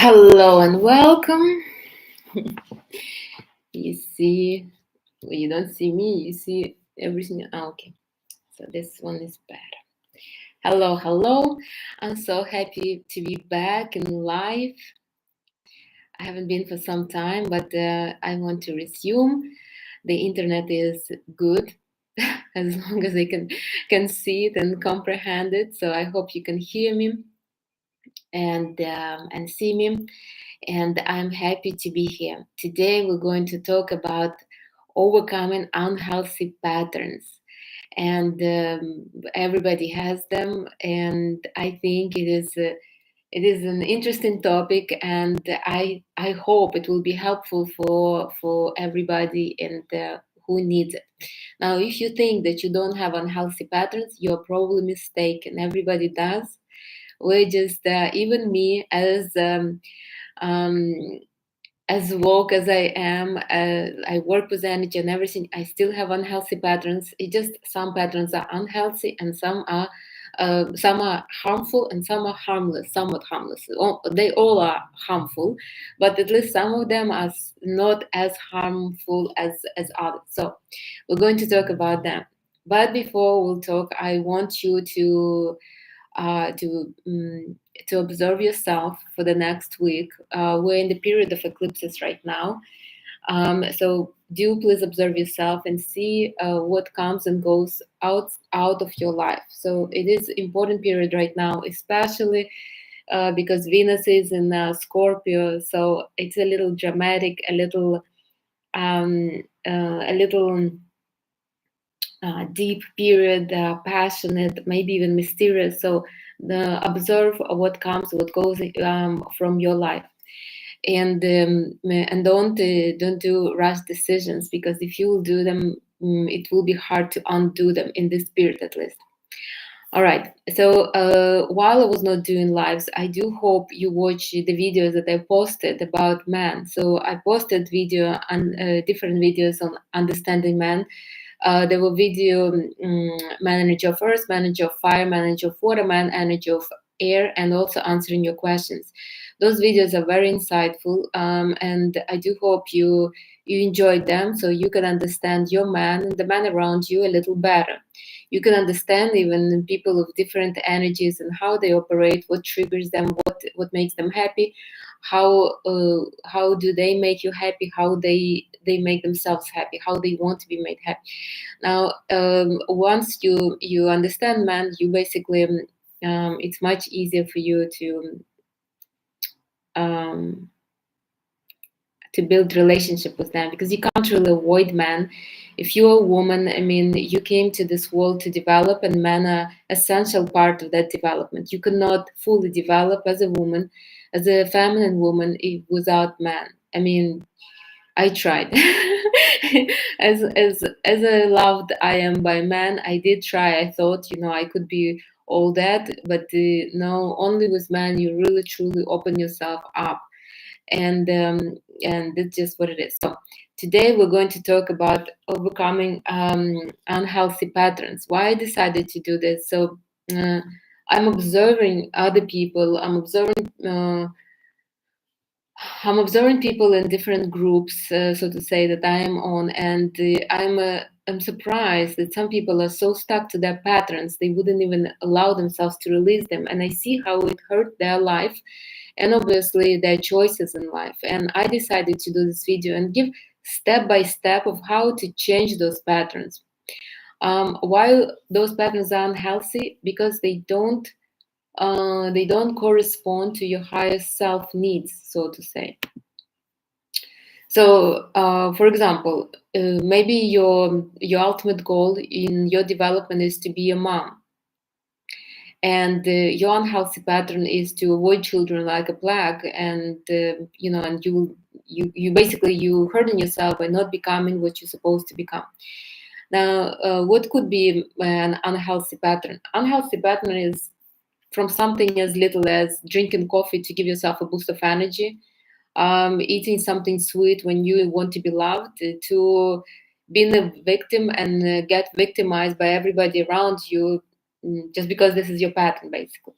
Hello and welcome. You see, you don't see me, you see everything. Okay, so this one is better. Hello, hello. I'm so happy to be back in live. I haven't been for some time, but I want to resume. The internet is good as long as I can see it and comprehend it. So I hope you can hear me and see me. And I'm happy to be here. Today, we're going to talk about overcoming unhealthy patterns. And everybody has them, and I think it is an interesting topic, and I hope it will be helpful for everybody and who needs it. Now, if you think that you don't have unhealthy patterns, you're probably mistaken. Everybody does. We're just even me um, as woke as I am, I work with energy and everything. I still have unhealthy patterns. It just some patterns are unhealthy and some are harmful and some are harmless, somewhat harmless. They all are harmful, but at least some of them are not as harmful as others. So we're going to talk about them. But before we'll talk, I want you to uh, to um, to observe yourself for the next week. We're in the period of eclipses right now, so do please observe yourself and see what comes and goes out of your life. So it is important period right now, especially because Venus is in Scorpio, so it's a little dramatic, a little deep period, passionate, maybe even mysterious. So observe what comes, what goes from your life, and don't do rash decisions, because if you will do them, it will be hard to undo them in this period at least. All right. So while I was not doing lives, I do hope you watch the videos that I posted about men. So I posted different videos on understanding men. There were video man energy of earth, man energy of fire, man energy of water, man energy of air, and also answering your questions. Those videos are very insightful, and I do hope you enjoyed them, so you can understand your man and the man around you a little better. You can understand even people of different energies and how they operate, what triggers them, what makes them happy, how do they make you happy, how they make themselves happy, how they want to be made happy. Now, once you understand man, you basically it's much easier for you um, to build relationship with them, because you can't really avoid men. If you're a woman, I mean, you came to this world to develop, and men are essential part of that development. You cannot fully develop as a woman, as a feminine woman, without men. I mean, I tried. As a loved I am by man, I did try. I thought, I could be all that, but no, only with man you really truly open yourself up, and that's just what it is. So today we're going to talk about overcoming unhealthy patterns. Why I decided to do this? So I'm observing other people. I'm observing people in different groups, so to say, that I am on, and I'm surprised that some people are so stuck to their patterns they wouldn't even allow themselves to release them, and I see how it hurt their life, and obviously their choices in life. And I decided to do this video and give step by step of how to change those patterns. While those patterns are unhealthy, because they don't correspond to your highest self needs, so to say. So, for example, maybe your ultimate goal in your development is to be a mom, and your unhealthy pattern is to avoid children like a plague, and and you basically you hurting yourself by not becoming what you're supposed to become. Now, what could be an unhealthy pattern? Unhealthy pattern is from something as little as drinking coffee to give yourself a boost of energy, eating something sweet when you want to be loved, to being a victim and get victimized by everybody around you, just because this is your pattern, basically.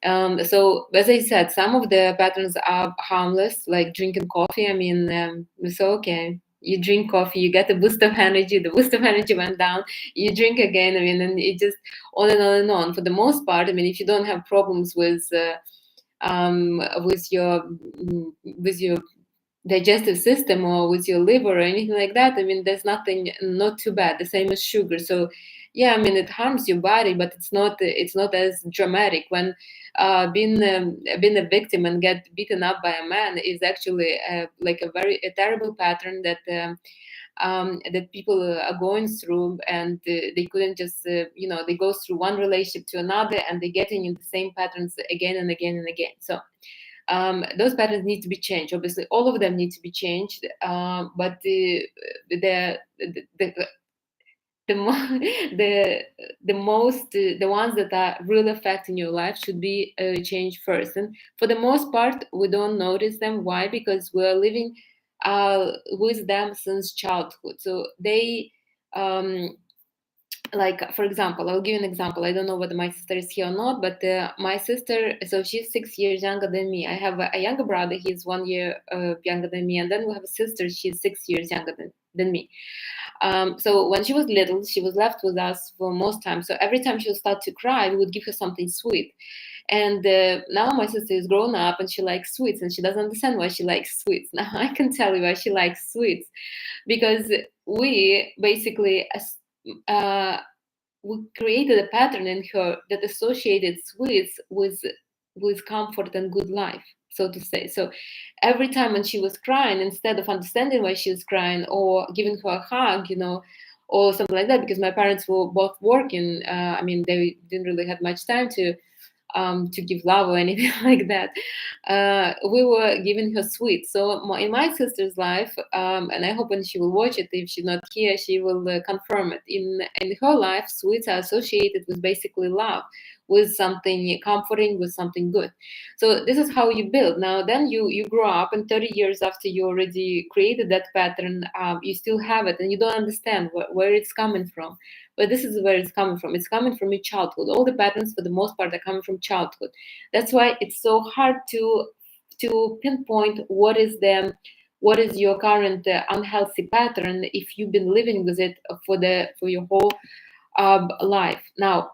So as I said, some of the patterns are harmless, like drinking coffee. I mean, so okay, you drink coffee, you get a boost of energy. The boost of energy went down. You drink again. I mean, and it just on and on and on. For the most part, I mean, if you don't have problems with your digestive system or with your liver or anything like that, I mean, there's nothing, not too bad. The same as sugar. So yeah, I mean, it harms your body, but it's not as dramatic. When being a victim and get beaten up by a man is actually like a terrible pattern that people are going through, and they couldn't just they go through one relationship to another, and they getting in the same patterns again and again and again. So those patterns need to be changed. Obviously, all of them need to be changed, but the the the ones that are really affecting your life should be changed first. And for the most part, we don't notice them. Why? Because we're living with them since childhood. So they like, for example, I'll give you an example. I don't know whether my sister is here or not, but my sister, so she's 6 years younger than me. I have a younger brother, he's 1 year younger than me, and then we have a sister, she's 6 years younger than me. So when she was little, she was left with us for most time. So every time she would start to cry, we would give her something sweet. And now my sister is grown up and she likes sweets, and she doesn't understand why she likes sweets. Now I can tell you why she likes sweets, because we basically uh, we created a pattern in her that associated sweets with comfort and good life, so to say. So every time when she was crying, instead of understanding why she was crying or giving her a hug, or something like that, because my parents were both working. I mean, they didn't really have much time to give love or anything like that. We were giving her sweets. So in my sister's life, and I hope when she will watch it, if she's not here, she will confirm it. In her life, sweets are associated with basically love, with something comforting, with something good. So this is how you build. Now then you grow up, and 30 years after you already created that pattern, you still have it, and you don't understand where it's coming from. But this is where it's coming from. It's coming from your childhood. All the patterns, for the most part, are coming from childhood. That's why it's so hard to pinpoint what is your current unhealthy pattern if you've been living with it for your whole life. Now,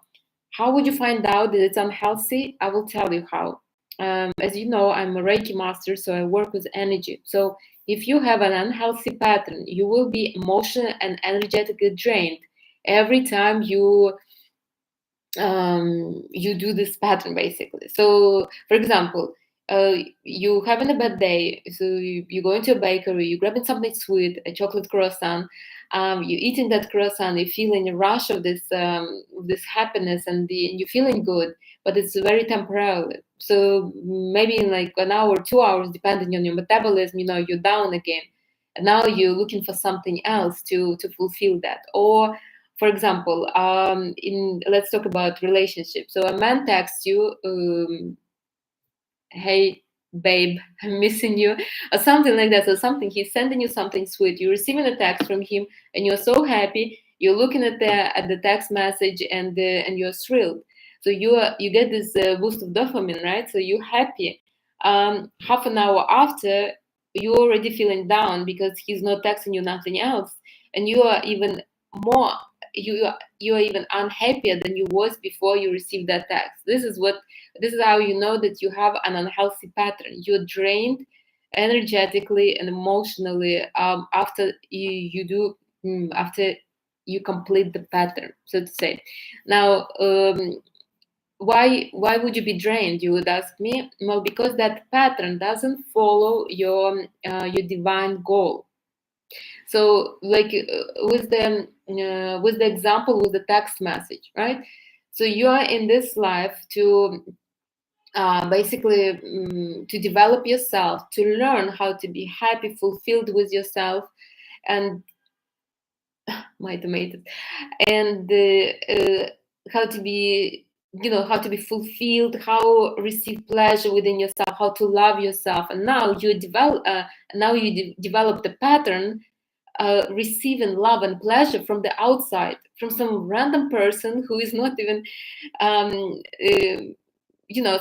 how would you find out that it's unhealthy? I will tell you how. As you know, I'm a Reiki master, so I work with energy. So if you have an unhealthy pattern, you will be emotionally and energetically drained every time you do this pattern, basically. So for example, you having a bad day, so you go into a bakery, you grabbing something sweet, a chocolate croissant, you eating that croissant, you feeling a rush of this happiness, and you're feeling good, but it's very temporary. So maybe in like an hour, 2 hours, depending on your metabolism, you're down again, and now you're looking for something else to fulfill that. Or for example, in let's talk about relationships. So a man texts you, "Hey, babe, I'm missing you," or something like that. So something, he's sending you something sweet. You're receiving a text from him, and you're so happy. You're looking at the text message, and you're thrilled. So you get this boost of dopamine, right? So you're happy. Half an hour after, you're already feeling down because he's not texting you nothing else, and you are even more you are even unhappier than you was before you received that text. This is how you know that you have an unhealthy pattern. You're drained energetically and emotionally after after you complete the pattern, so to say. Now, why would you be drained? You would ask me. Well, because that pattern doesn't follow your divine goal. So, like with the example with the text message, right? So you are in this life to basically to develop yourself, to learn how to be happy, fulfilled with yourself, and my tomatoes, and how to be how to be fulfilled, how receive pleasure within yourself, how to love yourself. And now you develop the pattern receiving love and pleasure from the outside, from some random person who is not even um, uh,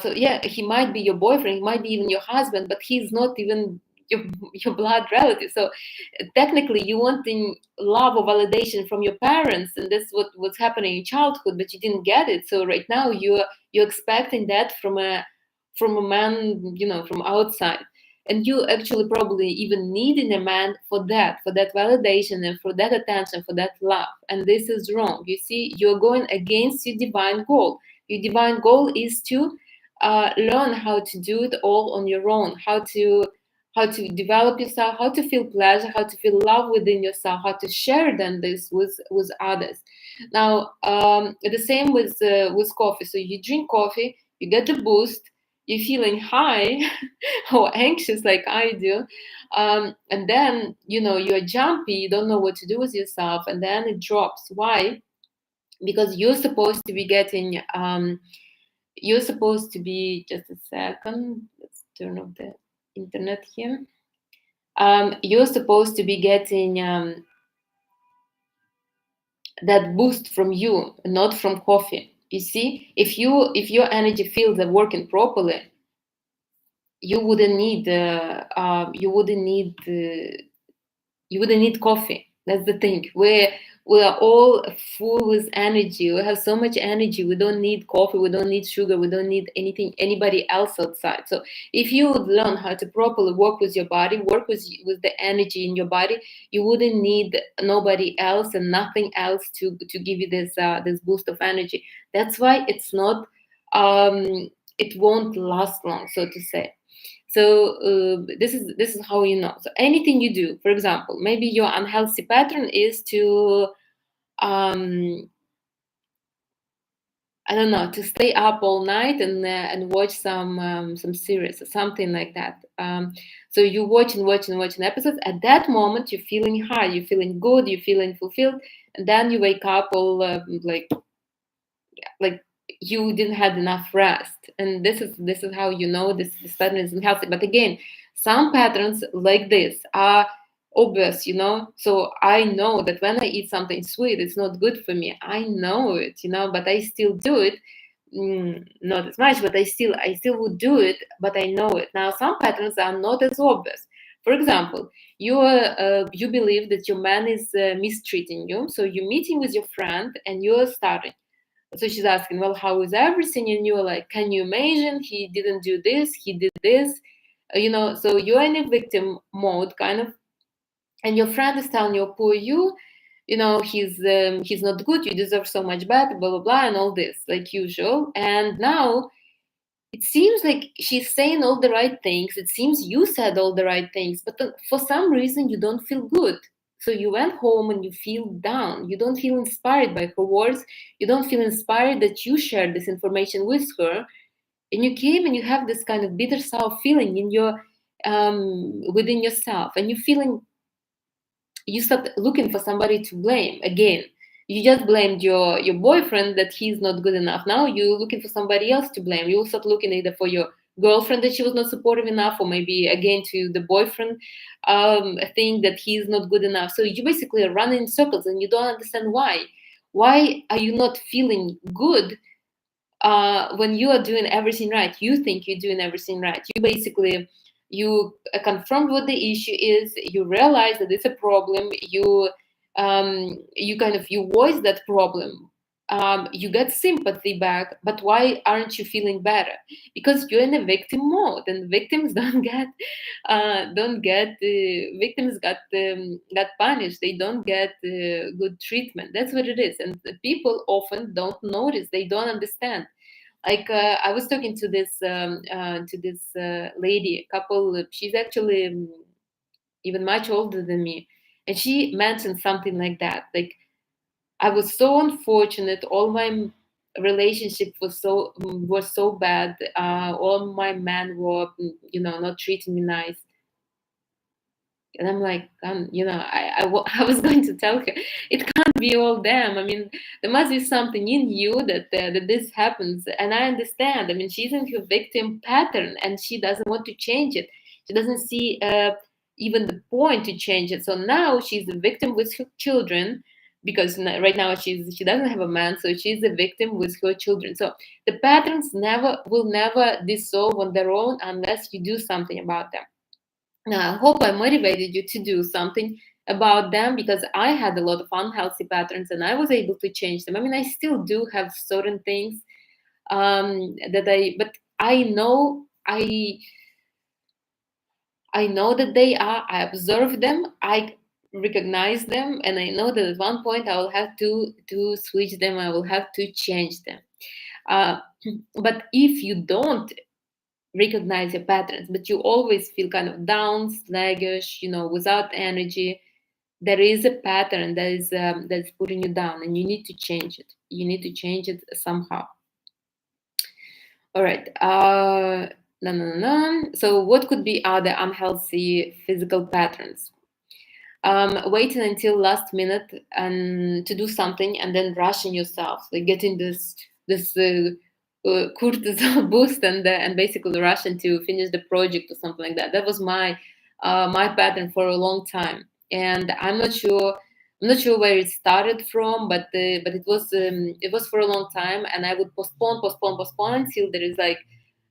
So yeah, he might be your boyfriend, he might be even your husband, but he's not even your, your blood relative. So technically you wanting love or validation from your parents, and that's what was happening in childhood, but you didn't get it. So right now you're expecting that from a man, from outside. And you actually probably even needing a man for that validation and for that attention, for that love. And this is wrong. You see, you're going against your divine goal. Your divine goal is to learn how to do it all on your own, how to develop yourself, how to feel pleasure, how to feel love within yourself, how to share then this with others. Now, the same with coffee. So you drink coffee, you get the boost, you're feeling high or anxious like I do, and then you're jumpy, you don't know what to do with yourself, and then it drops. Why? Because you're supposed to be, just a second, let's turn off the internet here. You're supposed to be getting that boost from you, not from coffee. You see, if your energy fields are working properly, you wouldn't need coffee. That's the thing. We are all full with energy. We have so much energy. We don't need coffee. We don't need sugar. We don't need anybody else outside. So if you would learn how to properly work with your body, work with the energy in your body, you wouldn't need nobody else and nothing else to give you this boost of energy. That's why it won't last long, so to say. So this is how you know. So anything you do, for example, maybe your unhealthy pattern is to I don't know, to stay up all night and watch some series or something like that. So you watching episodes. At that moment, you're feeling high, you're feeling good, you're feeling fulfilled, and then you wake up all like you didn't have enough rest. And this is how you know this pattern isn't healthy. But again, some patterns like this are obvious, so I know that when I eat something sweet, it's not good for me. I know it, but I still do it. Not as much, but I still would do it, but I know it. Now some patterns are not as obvious. For example, you believe that your man is mistreating you, so you're meeting with your friend and you're starting. So she's asking, well, how is everything? And you're like, can you imagine? He didn't do this, he did this. So you're in a victim mode, kind of, and your friend is telling you, poor you, he's not good, you deserve so much better, blah, blah, blah, and all this, like usual. And now it seems like she's saying all the right things. It seems you said all the right things, but then for some reason you don't feel good. So you went home and you feel down. You don't feel inspired by her words. You don't feel inspired that you shared this information with her. And you came and you have this kind of bitter sour feeling in your within yourself, and you start looking for somebody to blame again. You just blamed your boyfriend that he's not good enough. Now you're looking for somebody else to blame. You start looking either for your girlfriend that she was not supportive enough, or maybe again to the boyfriend thing that he's not good enough. So you basically are running in circles and you don't understand why. Why are you not feeling good when you are doing everything right? You think you're doing everything right. You confront what the issue is. You realize that it's a problem. You voice that problem. You get sympathy back, but why aren't you feeling better? Because you're in a victim mode, and victims victims got punished. They don't get good treatment. That's what it is, and the people often don't notice. They don't understand. Like I was talking to this lady, couple. She's actually even much older than me, and she mentioned something like that. Like, I was so unfortunate. All my relationship was so bad. All my men were, not treating me nice. And I'm like, I was going to tell her, it can't be all them. I mean, there must be something in you that this happens. And I understand. I mean, she's in her victim pattern and she doesn't want to change it. She doesn't see even the point to change it. So now she's the victim with her children. because right now she doesn't have a man, so she's a victim with her children. So the patterns will never dissolve on their own unless you do something about them. Now, I hope I motivated you to do something about them, because I had a lot of unhealthy patterns and I was able to change them. I mean, I still do have certain things but I know that they are. I observe them. I recognize them, and I know that at one point I will have to switch them. I will have to change them. Uh, but if you don't recognize your patterns, but you always feel kind of down, sluggish, without energy, there is a pattern that's putting you down, and you need to change it. You need to change it somehow. All right. No, no, no, no. So, what could be other unhealthy physical patterns? Waiting until last minute and to do something, and then rushing yourself, like getting this cortisol boost, and basically rushing to finish the project or something like that. That was my pattern for a long time, and I'm not sure where it started from, but it was for a long time, and I would postpone until there is like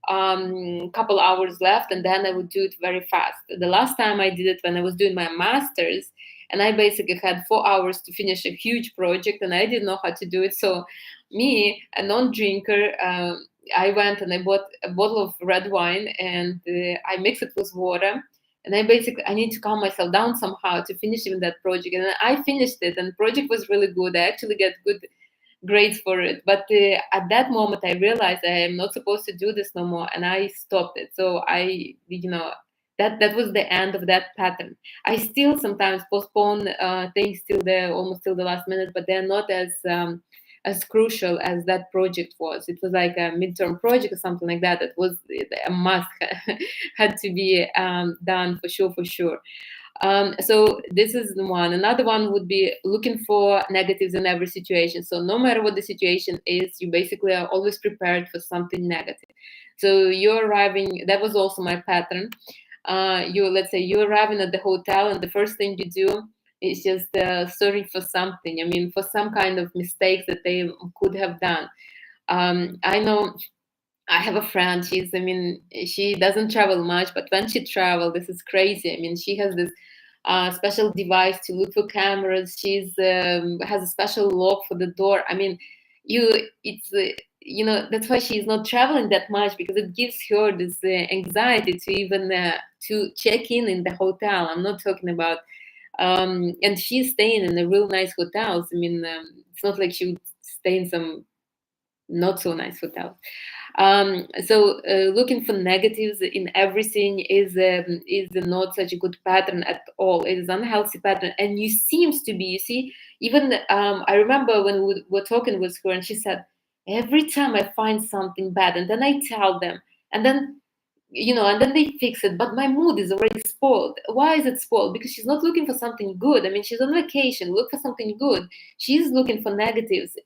couple hours left, and then I would do it very fast. The last time I did it when I was doing my master's, and I basically had 4 hours to finish a huge project, and I didn't know how to do it. So me, a non-drinker, I went and I bought a bottle of red wine, and I mixed it with water, and I need to calm myself down somehow to finish even that project. And I finished it, and the project was really good. I actually get good grades for it. But at that moment, I realized I am not supposed to do this no more, and I stopped it. So that was the end of that pattern. I still sometimes postpone things till the almost till the last minute, but they're not as crucial as that project was. It was like a midterm project or something like that. That was a must, had to be done for sure, for sure. So this is the one. Another one would be looking for negatives in every situation. So no matter what the situation is, you basically are always prepared for something negative. So you're arriving. That was also my pattern. Let's say you're arriving at the hotel, and the first thing you do is just searching for something. I mean, for some kind of mistakes that they could have done. I know I have a friend. She doesn't travel much, but when she travels, this is crazy. I mean, she has this special device to look for cameras. She's has a special lock for the door. I mean, it's that's why she's not traveling that much, because it gives her this anxiety to even to check in the hotel. I'm not talking about. And she's staying in a real nice hotels. I mean, it's not like she would stay in some not so nice hotels. So looking for negatives in everything is not such a good pattern at all. It is unhealthy pattern, and you seems to be. You see, even I remember when we were talking with her, and she said, every time I find something bad, and then I tell them, and then and then they fix it, but my mood is already spoiled. Why is it spoiled? Because she's not looking for something good. I mean, she's on vacation, look for something good. She's looking for negatives.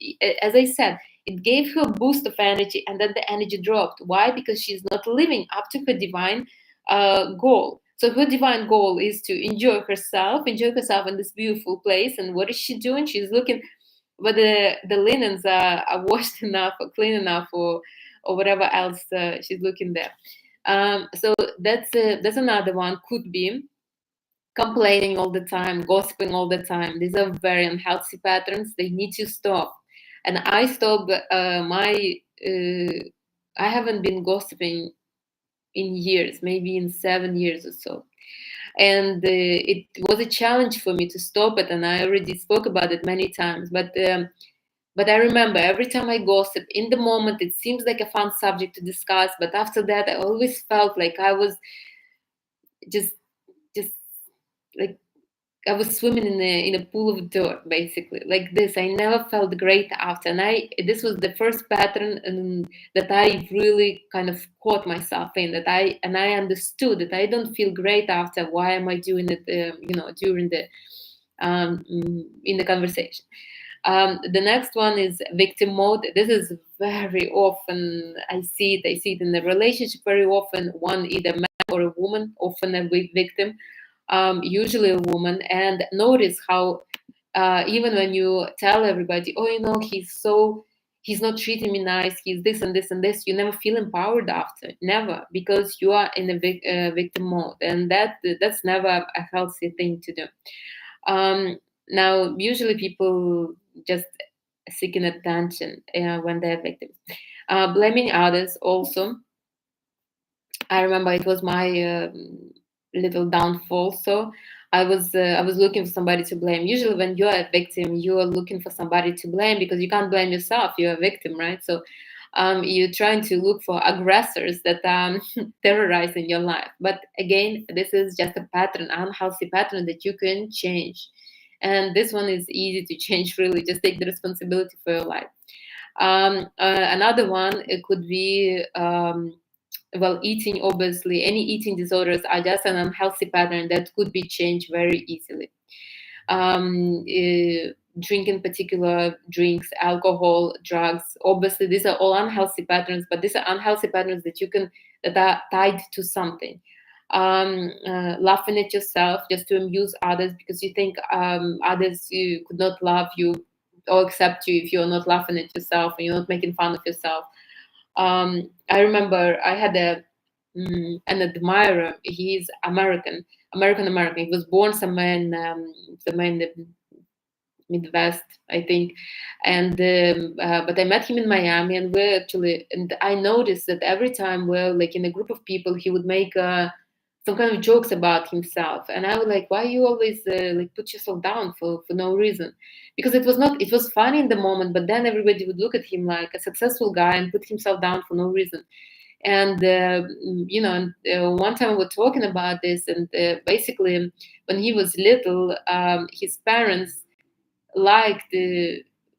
As I said, it gave her a boost of energy, and then the energy dropped. Why? Because she's not living up to her divine goal. So her divine goal is to enjoy herself in this beautiful place. And what is she doing? She's looking whether the linens are washed enough or clean enough, or whatever else she's looking there. So that's another one. Could be complaining all the time, gossiping all the time. These are very unhealthy patterns. They need to stop. And I stopped I haven't been gossiping in years, maybe in 7 years or so. And it was a challenge for me to stop it. And I already spoke about it many times. But I remember every time I gossip, in the moment, it seems like a fun subject to discuss. But after that, I always felt like I was just, just like I was swimming in a pool of dirt, basically, like this. I never felt great after, and this was the first pattern that I really kind of caught myself in. I understood that I don't feel great after. Why am I doing it? During the in the conversation. The next one is victim mode. This is very often I see it. I see it in the relationship very often. One, either man or a woman, often a victim, usually a woman. And notice how even when you tell everybody, oh, he's not treating me nice, he's this and this and this, you never feel empowered after, never, because you are in a victim mode, and that's never a healthy thing to do. Now, usually people just seeking attention when they're victims. Blaming others also. I remember it was my little downfall. So I was looking for somebody to blame. Usually, when you're a victim, you are looking for somebody to blame because you can't blame yourself. You're a victim, right? So you're trying to look for aggressors that are terrorizing your life. But again, this is just a pattern, unhealthy pattern that you can change. And this one is easy to change. Really, just take the responsibility for your life. Another one, it could be well, eating. Obviously, any eating disorders are just an unhealthy pattern that could be changed very easily. Drinking particular drinks, alcohol, drugs, obviously these are all unhealthy patterns, but these are unhealthy patterns that are tied to something. Laughing at yourself just to amuse others because you think others you could not love you or accept you if you're not laughing at yourself and you're not making fun of yourself. I remember I had an admirer. He's American American. He was born somewhere in the Midwest, I think. And but I met him in Miami, and and I noticed that every time we're like in a group of people, he would make some kind of jokes about himself, and I was like, why you always like put yourself down for no reason? Because it was funny in the moment, but then everybody would look at him like a successful guy and put himself down for no reason. And one time we were talking about this, and basically when he was little, his parents liked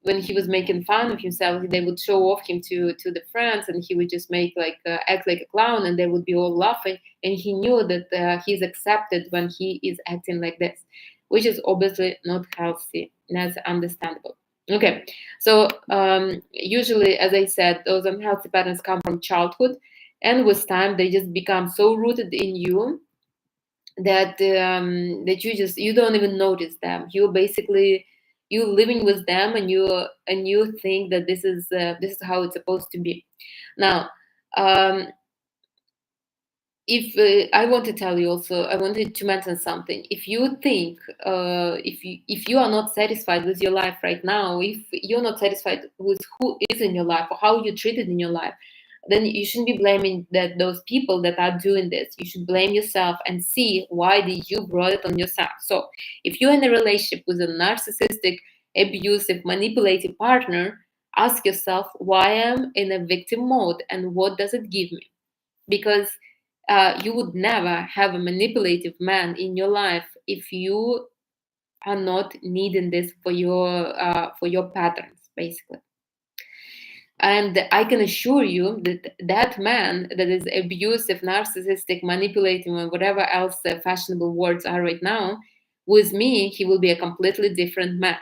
when he was making fun of himself, they would show off him to the friends, and he would just make like act like a clown, and they would be all laughing. And he knew that he's accepted when he is acting like this, which is obviously not healthy. And that's understandable. Okay, so usually, as I said, those unhealthy patterns come from childhood, and with time, they just become so rooted in you that you don't even notice them. You basically you living with them, and you think that this is how it's supposed to be. Now, um, if I want to tell you also, I wanted to mention something. If you think if you are not satisfied with your life right now, if you're not satisfied with who is in your life or how you're treated in your life, then you shouldn't be blaming those people that are doing this. You should blame yourself and see why did you brought it on yourself. So if you're in a relationship with a narcissistic, abusive, manipulative partner, ask yourself why I'm in a victim mode and what does it give me? Because you would never have a manipulative man in your life if you are not needing this for your patterns, basically. And I can assure you that that man that is abusive, narcissistic, manipulating, or whatever else the fashionable words are right now, with me, he will be a completely different man.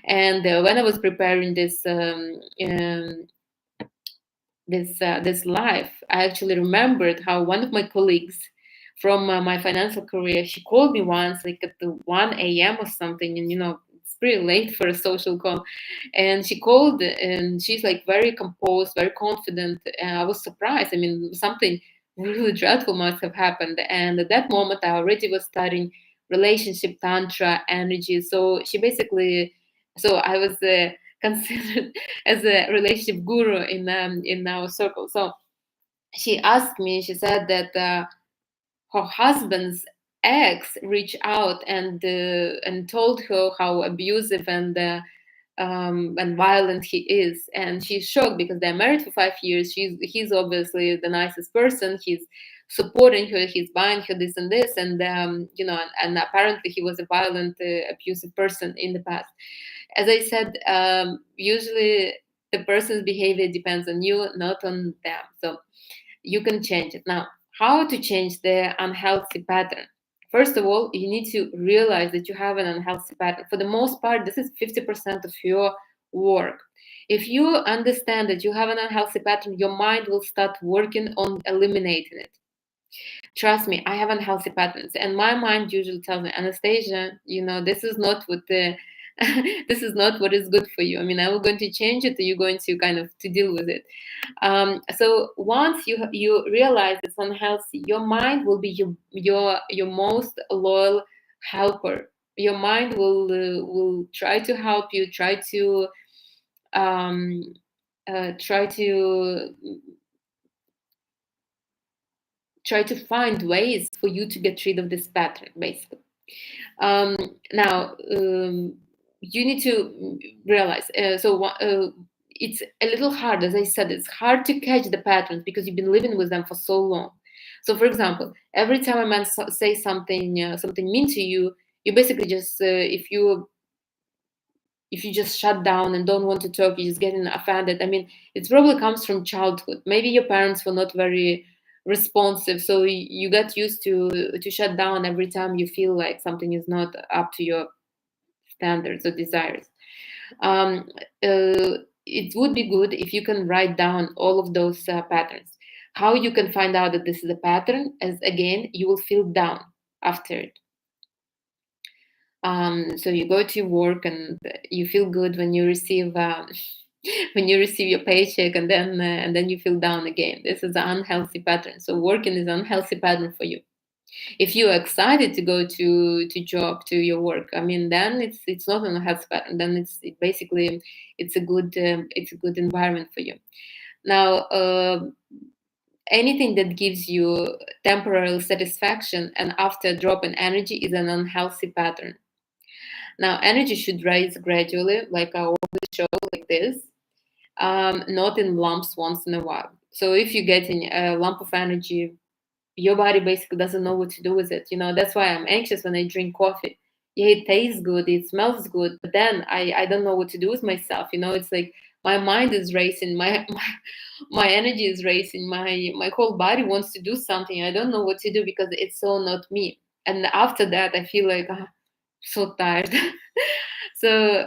And when I was preparing this life, I actually remembered how one of my colleagues from my financial career, she called me once, like at the 1 a.m. or something, and it's pretty late for a social call. And she called, and she's like very composed, very confident. And I was surprised. I mean, something really dreadful must have happened. And at that moment, I already was studying relationship tantra energy. So she basically, so I was considered as a relationship guru in our circle. So she asked me. She said that her husband's ex reached out and told her how abusive and violent he is, and she's shocked because they're married for 5 years. He's obviously the nicest person. He's supporting her. He's buying her this and this, and and apparently he was a violent, abusive person in the past. As I said, usually the person's behavior depends on you, not on them. So you can change it. Now, how to change the unhealthy pattern? First of all, you need to realize that you have an unhealthy pattern. For the most part, this is 50% of your work. If you understand that you have an unhealthy pattern, your mind will start working on eliminating it. Trust me, I have unhealthy patterns, and my mind usually tells me, Anastasia, this is not what this is not what is good for you. I mean, are we going to change it, or you're going to kind of to deal with it? So once you realize it's unhealthy, your mind will be your most loyal helper. Your mind will try to help you, um, try to find ways for you to get rid of this pattern, basically. Um, Now, you need to realize. It's a little hard, as I said. It's hard to catch the patterns because you've been living with them for so long. So, for example, every time a man say something mean to you, you basically just if you just shut down and don't want to talk, you're just getting offended. I mean, it probably comes from childhood. Maybe your parents were not very responsive, so you got used to shut down every time you feel like something is not up to your standards or desires. Um, it would be good if you can write down all of those patterns. How you can find out that this is a pattern? As again, you will feel down after it. So you go to work and you feel good when you receive when you receive your paycheck, and then you feel down again. This is an unhealthy pattern. So working is an unhealthy pattern for you. If you are excited to go to your work, I mean, then it's not an unhealthy pattern. Then basically it's a good environment for you. Now, anything that gives you temporary satisfaction and after a drop in energy is an unhealthy pattern. Now, energy should rise gradually, like I always show, like this, not in lumps once in a while. So if you're getting a lump of energy, your body basically doesn't know what to do with it. That's why I'm anxious when I drink coffee. Yeah, it tastes good, it smells good, but then I don't know what to do with myself. It's like my mind is racing, my energy is racing, my whole body wants to do something. I don't know what to do because it's so not me. And after that, I feel like so tired. So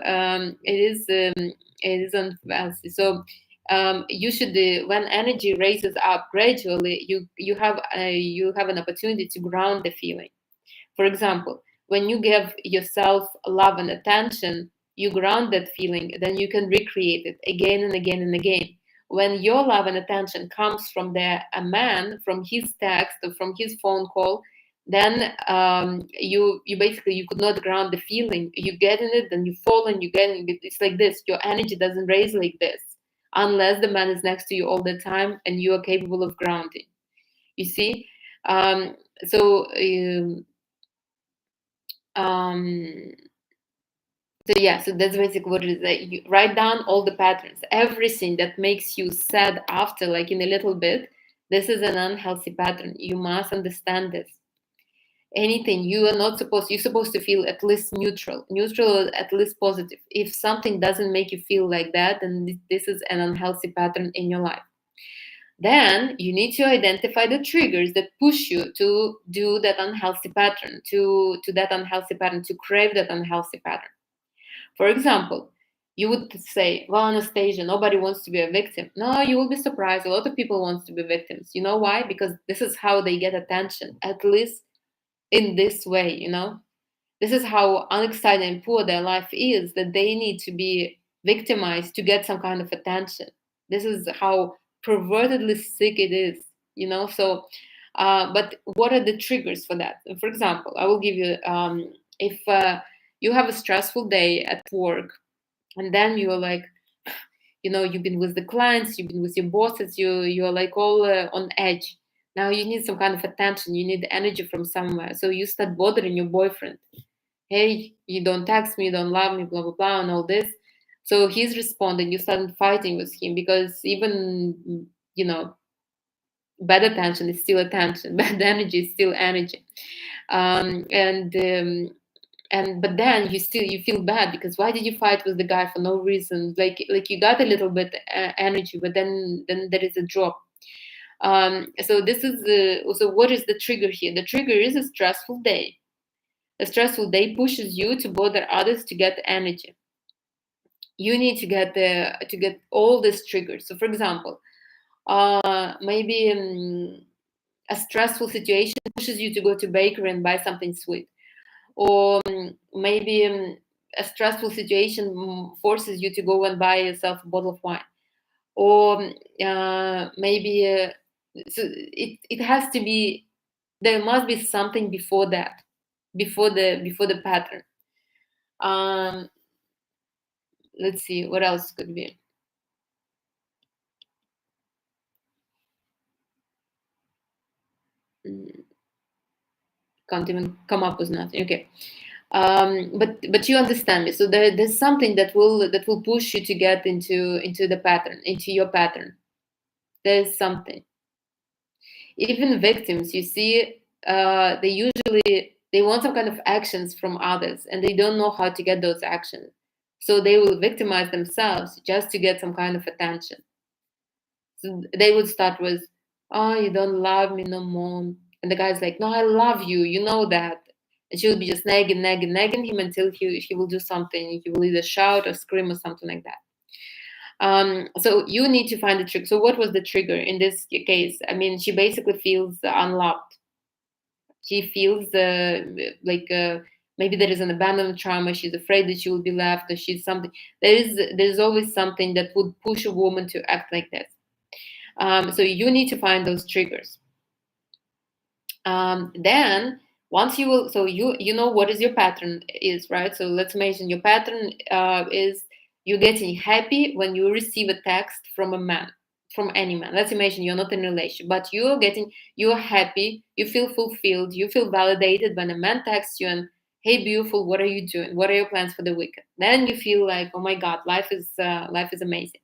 it is unhealthy. So you should when energy raises up gradually, you have an opportunity to ground the feeling. For example, when you give yourself love and attention, you ground that feeling, then you can recreate it again and again and again. When your love and attention comes from a man, from his text or from his phone call, then you basically you could not ground the feeling. You get in it, then you fall and you get in it. It's like this. Your energy doesn't raise like this unless the man is next to you all the time and you are capable of grounding. You see? Um, so um, so that's basically what it is. That you write down all the patterns, everything that makes you sad after, like in a little bit. This is an unhealthy pattern. You must understand this. Anything you are not supposed, you're supposed to feel at least neutral, or at least positive. If something doesn't make you feel like that, then this is an unhealthy pattern in your life. Then you need to identify the triggers that push you to do that unhealthy pattern, to crave that unhealthy pattern. For example, you would say, well, Anastasia, nobody wants to be a victim. No, you will be surprised. A lot of people want to be victims. You know why? Because this is how they get attention, at least in this way. This is how unexcited and poor their life is, that they need to be victimized to get some kind of attention. This is how pervertedly sick it is. So, but what are the triggers for that? For example, I will give you, if you have a stressful day at work, and then you're like, you've been with the clients, you've been with your bosses, you're like all on edge. Now you need some kind of attention, you need energy from somewhere, so you start bothering your boyfriend. Hey, you don't text me, you don't love me, blah blah blah, and all this. So he's responding, you start fighting with him, because even bad attention is still attention, bad energy is still energy. And but then you feel bad, because why did you fight with the guy for no reason? Like you got a little bit energy, but then there is a drop. So this is so what is the trigger here? The trigger is a stressful day. A stressful day pushes you to bother others to get energy. You need to get all these triggers. So for example, maybe a stressful situation pushes you to go to bakery and buy something sweet. Or maybe a stressful situation forces you to go and buy yourself a bottle of wine, or maybe so it has to be, there must be something before that, before the pattern. um let's see what else could be. Mm, can't even come up with nothing. Okay. But you understand me. So there's something that will push you to get into the pattern, into your pattern. There's something. Even victims, you see, they usually they want some kind of actions from others, and they don't know how to get those actions. So they will victimize themselves just to get some kind of attention. So they would start with, "Oh, you don't love me no more," and the guy's like, "No, I love you. You know that." And she would be just nagging, nagging, nagging him until he will do something. He will either shout or scream or something like that. So you need to find the trick. So what was the trigger in this case? I mean, she basically feels unloved. She feels like maybe there is an abandonment trauma. She's afraid that she will be left, or she's something. There's always something that would push a woman to act like this. So you need to find those triggers. Then once you will, so you know what is your pattern is, right? So let's imagine your pattern is you getting happy when you receive a text from a man, from any man. Let's imagine you're not in a relationship, but you're happy, you feel fulfilled, you feel validated when a man texts you and, "Hey beautiful, what are you doing? What are your plans for the weekend?" Then you feel like, "Oh my god, life is amazing."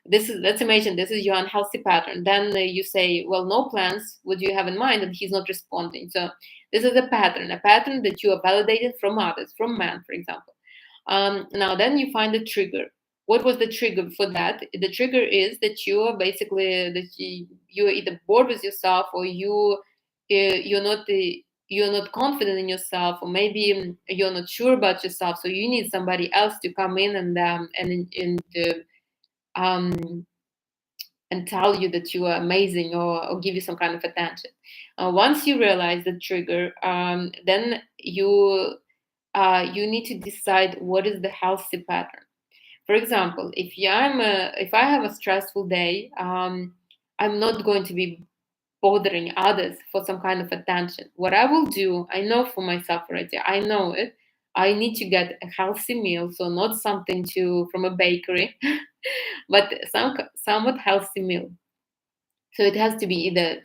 This is, let's imagine this is your unhealthy pattern. Then you say, "Well, no plans, what do you have in mind?" And he's not responding. So this is a pattern that you are validated from others, from men, for example. Now then you find the trigger. What was the trigger for that? The trigger is that you are basically that you're either bored with yourself, or you're not confident in yourself, or maybe you're not sure about yourself, so you need somebody else to come in um, and tell you that you are amazing, or give you some kind of attention. Once you realize the trigger, then you need to decide what is the healthy pattern. For example, if I have a stressful day, I'm not going to be bothering others for some kind of attention. What I will do, I know for myself already, I know it. I need to get a healthy meal, so not something to from a bakery, but somewhat healthy meal. So it has to be either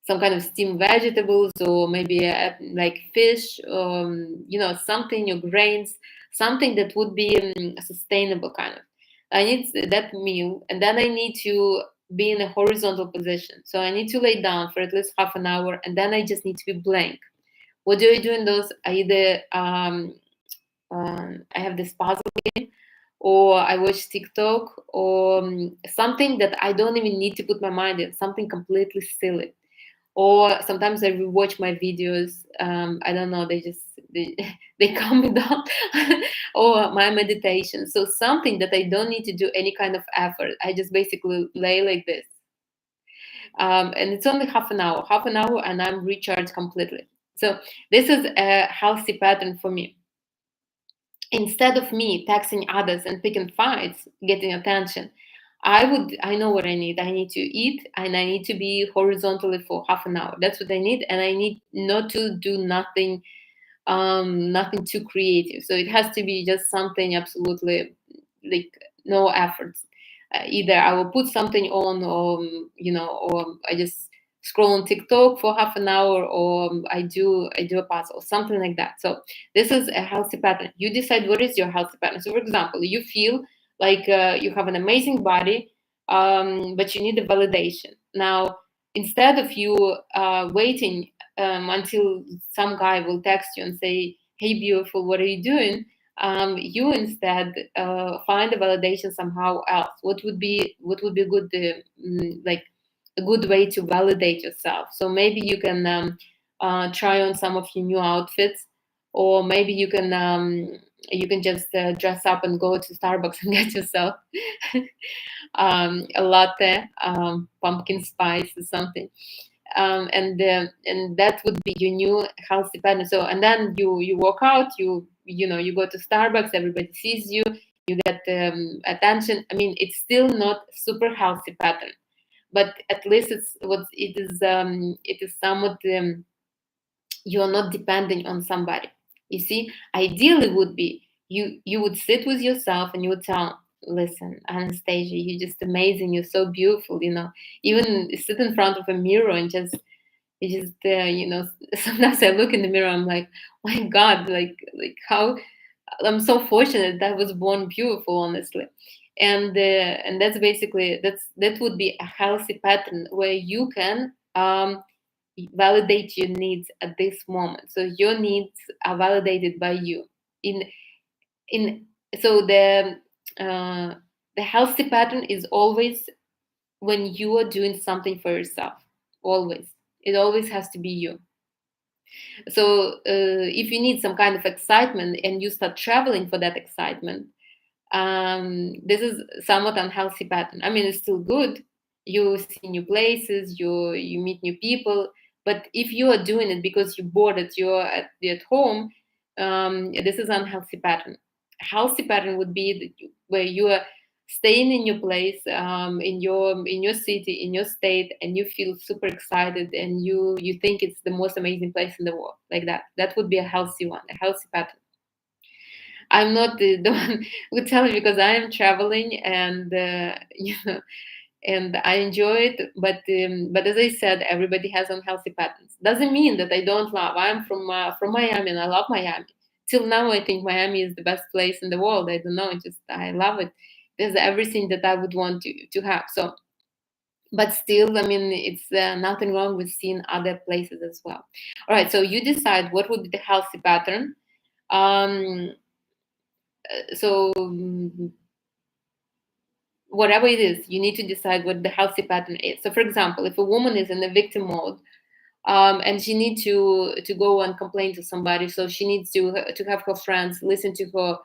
some kind of steamed vegetables, or maybe like fish, something, or grains, something that would be sustainable kind of. I need that meal, and then I need to be in a horizontal position. So I need to lay down for at least half an hour, and then I just need to be blank. What do I do in those? I either I have this puzzle game, or I watch TikTok, or something that I don't even need to put my mind in, something completely silly. Or sometimes I rewatch my videos. I don't know, they they calm me down, or my meditation. So something that I don't need to do any kind of effort. I just basically lay like this, and it's only half an hour, and I'm recharged completely. So this is a healthy pattern for me. Instead of me texting others and picking fights, getting attention, I know what I need. I need to eat, and I need to be horizontally for half an hour. That's what I need. And I need not to do nothing, nothing too creative. So it has to be just something absolutely like no efforts. Either I will put something on, or or I just scroll on TikTok for half an hour, or I do a puzzle, something like that. So this is a healthy pattern. You decide what is your healthy pattern. So, for example, you feel like you have an amazing body, but you need a validation. Now, instead of you waiting until some guy will text you and say, "Hey, beautiful, what are you doing?" You instead find the validation somehow else. What would be good, like a good way to validate yourself? So maybe you can try on some of your new outfits, or maybe you can just dress up and go to Starbucks and get yourself a latte, pumpkin spice or something. And that would be your new healthy pattern. So, and then you walk out, you go to Starbucks, everybody sees you, you get attention. I mean, it's still not super healthy pattern, but at least it is somewhat you're not depending on somebody. You see, ideally would be you would sit with yourself and you would tell, listen, Anastasia, you're just amazing, you're so beautiful, even sit in front of a mirror and just you just sometimes I look in the mirror, I'm like, my God, like how I'm so fortunate that I was born beautiful, honestly. And that's basically that would be a healthy pattern where you can validate your needs at this moment. So your needs are validated by you. In in so uh, the healthy pattern is always when you are doing something for yourself. Always, it always has to be you. So if you need some kind of excitement and you start traveling for that excitement, this is somewhat unhealthy pattern. I mean, it's still good. You see new places, you meet new people, but if you are doing it because you're bored, you're at home, this is unhealthy pattern. A healthy pattern would be where you are staying in your place, in your city, in your state, and you feel super excited, and you think it's the most amazing place in the world, like that. That would be a healthy one, a healthy pattern. I'm not the one who tell you because I am traveling and and I enjoy it. But as I said, everybody has unhealthy patterns. Doesn't mean that I don't love. I'm from Miami and I love Miami. Till now, I think Miami is the best place in the world. I don't know, just I love it. There's everything that I would want to have. So, but still, I mean, it's nothing wrong with seeing other places as well. All right, so you decide what would be the healthy pattern. Um, so whatever it is, you need to decide what the healthy pattern is. So for example, if a woman is in a victim mode, and she needs to go and complain to somebody, so she needs to have her friends listen to her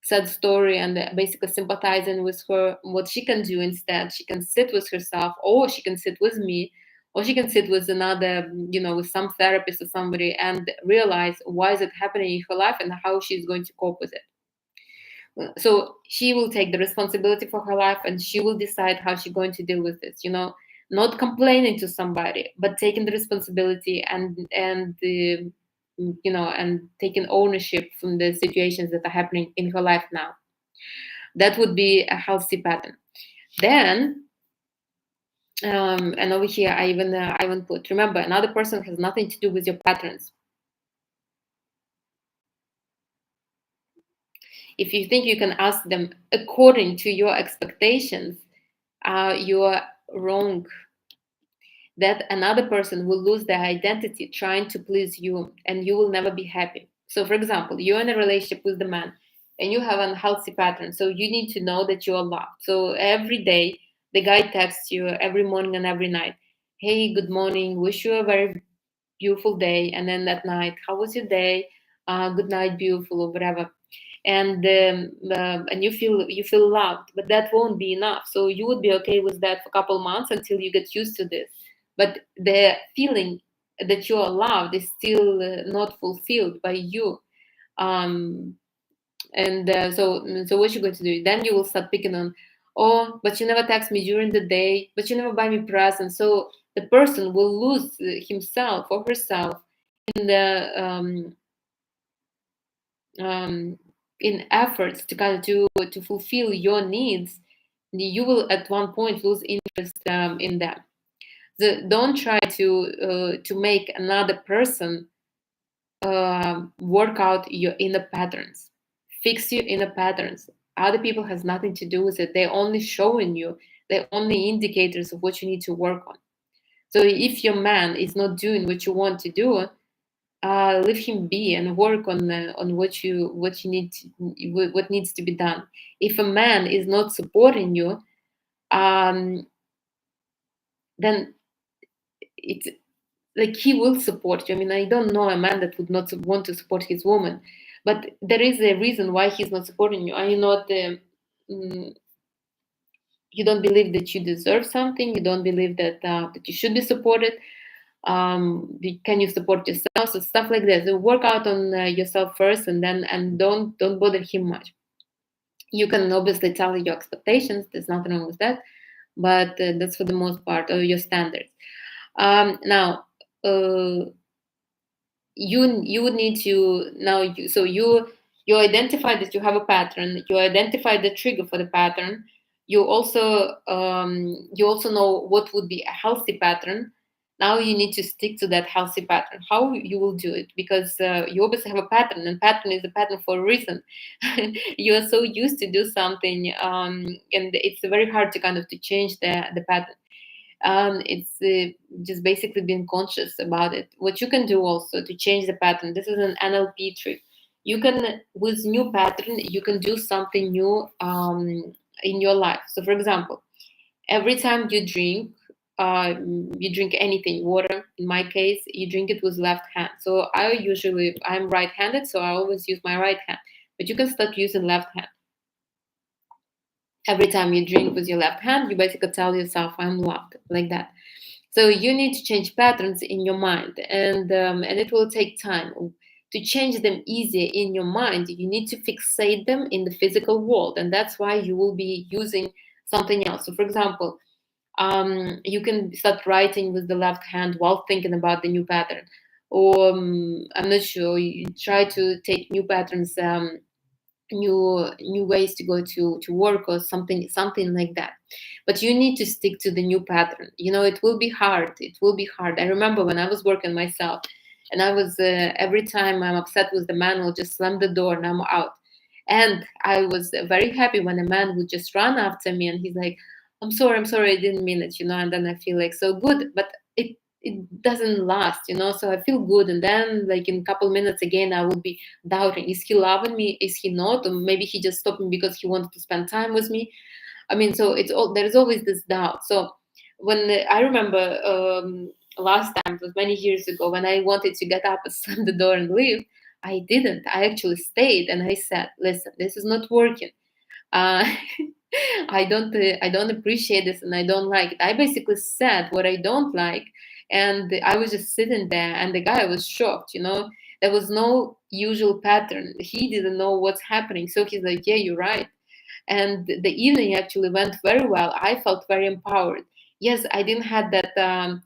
sad story and basically sympathizing with her. What she can do instead, she can sit with herself, or she can sit with me, or she can sit with another, with some therapist or somebody, and realize why is it happening in her life and how she's going to cope with it. So she will take the responsibility for her life and she will decide how she's going to deal with this, not complaining to somebody, but taking the responsibility and taking ownership from the situations that are happening in her life now. That would be a healthy pattern. Then and over here I even put, remember, another person has nothing to do with your patterns. If you think you can ask them according to your expectations, you are wrong. That another person will lose their identity trying to please you, and you will never be happy. So, for example, you're in a relationship with the man and you have an unhealthy pattern. So, you need to know that you are loved. So, every day, the guy texts you every morning and every night, hey, good morning, wish you a very beautiful day. And then that night, how was your day? Good night, beautiful, or whatever. And you feel loved, but that won't be enough. So you would be okay with that for a couple months until you get used to this. But the feeling that you are loved is still not fulfilled by you. Um, and so what you're going to do? Then you will start picking on, oh, but you never text me during the day, but you never buy me presents. So the person will lose himself or herself in the um, in efforts to kind of to fulfill your needs. You will at one point lose interest in them. So don't try to make another person work out your inner patterns, fix your inner patterns. Other people has nothing to do with it. They're only showing you. They're only indicators of what you need to work on. So if your man is not doing what you want to do, leave him be and work on what you need what needs to be done. If a man is not supporting you, um, then it's like he will support you. I mean, I don't know a man that would not want to support his woman, but there is a reason why he's not supporting you. Are you not? Mm, you don't believe that you deserve something. You don't believe that you should be supported. Can you support yourself? So stuff like this. So work out on yourself first, and then and don't bother him much. You can obviously tell your expectations. There's nothing wrong with that, but that's for the most part, or your standards. Now, uh, you would need to now. You identify that you have a pattern. You identify the trigger for the pattern. You also know what would be a healthy pattern. Now you need to stick to that healthy pattern. How you will do it? Because you obviously have a pattern, and pattern is a pattern for a reason. You are so used to do something, and it's very hard to kind of to change the pattern. It's just basically being conscious about it. What you can do also to change the pattern, this is an NLP trick. You can, with new pattern, you can do something new in your life. So for example, every time you drink anything, water in my case, you drink it with left hand. So I'm right-handed, so I always use my right hand, but you can start using left hand. Every time you drink with your left hand, you basically tell yourself, I'm loved, like that. So you need to change patterns in your mind, and it will take time. To change them easier in your mind, you need to fixate them in the physical world, and that's why you will be using something else. So for example, you can start writing with the left hand while thinking about the new pattern, or I'm not sure, you try to take new patterns, new ways to go to work, or something like that. But you need to stick to the new pattern. It will be hard. I remember when I was working myself, and I was every time I'm upset with the man, I'll just slam the door and I'm out. And I was very happy when a man would just run after me and he's like, I'm sorry, I didn't mean it. And then I feel like so good. But it doesn't last. So I feel good, and then like in a couple minutes again I would be doubting, is he loving me, is he not, or maybe he just stopped me because he wanted to spend time with me. I mean, so there's always this doubt. So I remember, last time, it was many years ago, when I wanted to get up and slam the door and leave, I didn't. I actually stayed and I said, listen, this is not working. uh, I don't appreciate this, and I don't like it. I basically said what I don't like, and I was just sitting there, and the guy was shocked. There was no usual pattern. He didn't know what's happening, so he's like, "Yeah, you're right." And the evening actually went very well. I felt very empowered. Yes, I didn't have that the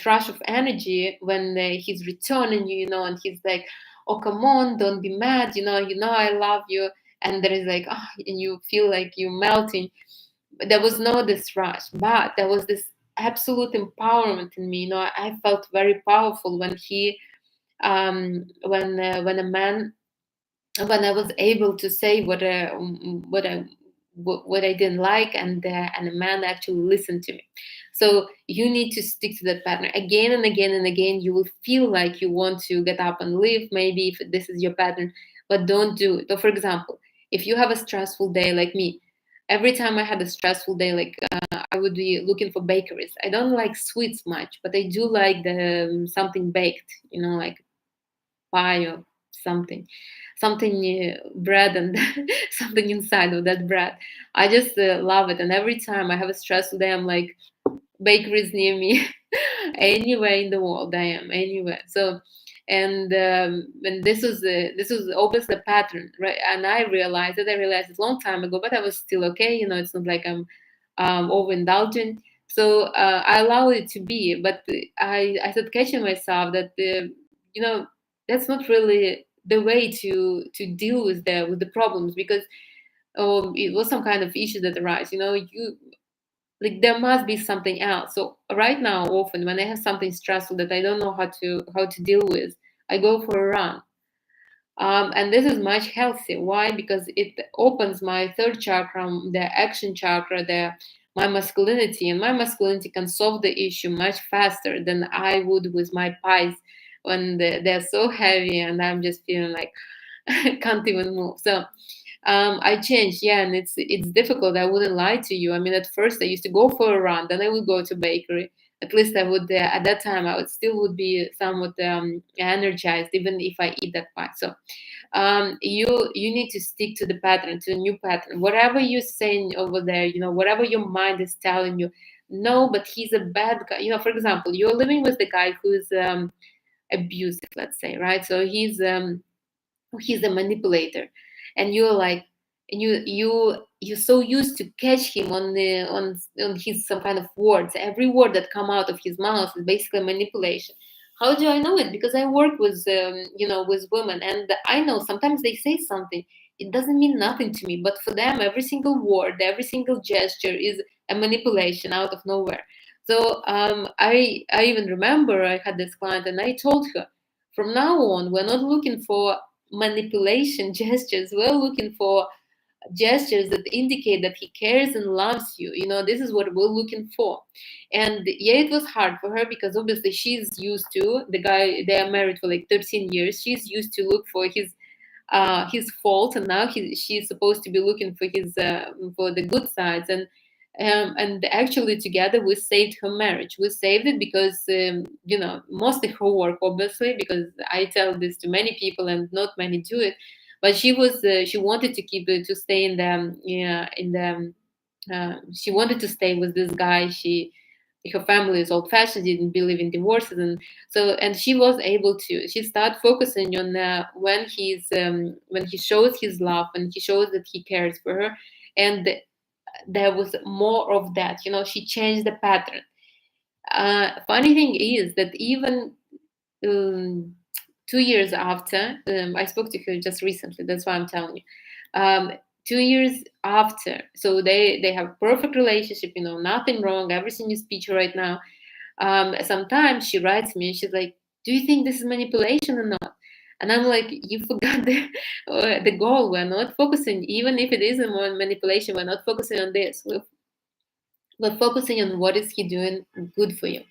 rush of energy when he's returning, and he's like, "Oh, come on, don't be mad, I love you." And there is like, and you feel like you're melting. But there was no this rush, but there was this absolute empowerment in me. I felt very powerful when when a man, when I was able to say what I didn't like, and a man actually listened to me. So you need to stick to that pattern again and again and again. You will feel like you want to get up and leave, maybe, if this is your pattern, but don't do it. So for example, if you have a stressful day like me, every time I had a stressful day, like I would be looking for bakeries. I don't like sweets much, but I do like the something baked, like pie or something bread, and something inside of that bread. I just love it, and every time I have a stressful day, I'm like, bakeries near me. Anywhere in the world I am, anywhere. So, and this was always the pattern, right? And I realized it a long time ago, but I was still okay. It's not like I'm overindulgent. So I allow it to be, but I started catching myself that you know that's not really the way to deal with the problems, because it was some kind of issue that arise. You, like, there must be something else. So right now, often when I have something stressful that I don't know how to deal with, I go for a run. And this is much healthier. Why? Because it opens my third chakra, the action chakra, my masculinity, and my masculinity can solve the issue much faster than I would with my pies when they're so heavy and I'm just feeling like I can't even move. So I changed, yeah, and it's difficult. I wouldn't lie to you. I mean, at first I used to go for a run, then I would go to bakery. At least I would at that time I would still would be somewhat energized, even if I eat that pie. So you need to stick to the pattern, to a new pattern. Whatever you're saying over there, whatever your mind is telling you, no, but he's a bad guy. For example, you're living with the guy who's abusive, let's say, right? So he's a manipulator, and you're like, and you're so used to catch him on his some kind of words. Every word that come out of his mouth is basically manipulation. How do I know it? Because I work with with women, and I know sometimes they say something, it doesn't mean nothing to me, but for them every single word, every single gesture is a manipulation out of nowhere. So I even remember I had this client, and I told her, from now on, we're not looking for manipulation gestures. We're looking for gestures that indicate that he cares and loves you. This is what we're looking for. And yeah, it was hard for her because obviously she's used to the guy. They are married for like 13 years. She's used to look for his fault, and now she's supposed to be looking for his for the good sides. And actually together we saved her marriage. We saved it because mostly her work, obviously, because I tell this to many people and not many do it. But she wanted to keep it, to stay in the yeah in the she wanted to stay with this guy. Her family is old fashioned, didn't believe in divorces, and she was able to. She started focusing on when he shows his love, and he shows that he cares for her, and there was more of that. She changed the pattern. Funny thing is that even um, 2 years after, I spoke to her just recently. That's why I'm telling you. 2 years after, so they have perfect relationship. Nothing wrong. Everything is peachy right now. Sometimes she writes me, and she's like, "Do you think this is manipulation or not?" And I'm like, "You forgot the goal. We're not focusing, even if it is a more manipulation. We're not focusing on this. We're focusing on what is he doing good for you."